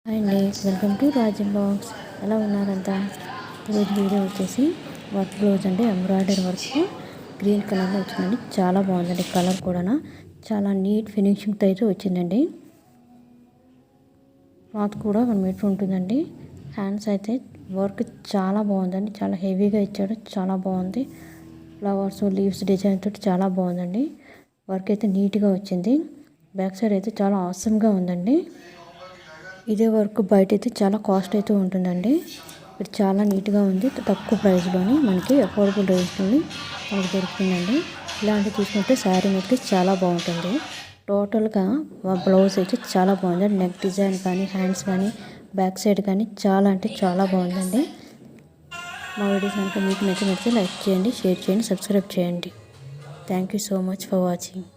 Hi అండి, welcome to Raji blogs. ఎలా ఉన్నారంతా? ఈరోజు వీడియో వచ్చేసి వర్క్ బ్లౌజ్ అంటే ఎంబ్రాయిడరీ వర్క్ గ్రీన్ కలర్లో వచ్చిందండి. చాలా బాగుందండి. కలర్ కూడా చాలా నీట్ ఫినిషింగ్తో అయితే వచ్చిందండి. క్లాత్ కూడా 1 మీటర్ ఉంటుందండి. హ్యాండ్స్ అయితే వర్క్ చాలా బాగుందండి. చాలా హెవీగా ఇచ్చాడు. చాలా బాగుంది. ఫ్లవర్స్ లీవ్స్ డిజైన్ తోటి చాలా బాగుందండి. వర్క్ అయితే నీట్గా వచ్చింది. బ్యాక్ సైడ్ అయితే చాలా ఆసమ్గా ఉందండి. ఇదే వర్క్ బయట అయితే చాలా కాస్ట్ అయితే ఉంటుందండి. ఇది చాలా నీట్గా ఉంది. తక్కువ ప్రైస్లోని మనకి అఫోర్డబుల్ రేట్లోని మనకి దొరుకుతుందండి. ఇలాంటివి తీసుకుంటే శారీ మీదకి చాలా బాగుంటుంది. టోటల్గా బ్లౌజ్ అయితే చాలా బాగుంది. నెక్ డిజైన్ కానీ హ్యాండ్స్ కానీ బ్యాక్ సైడ్ కానీ చాలా అంటే చాలా బాగుందండి. మా వీడియోస్ కనుక మీకు నచ్చినట్లయితే లైక్ చేయండి, షేర్ చేయండి, సబ్స్క్రైబ్ చేయండి. Thank you so much for watching.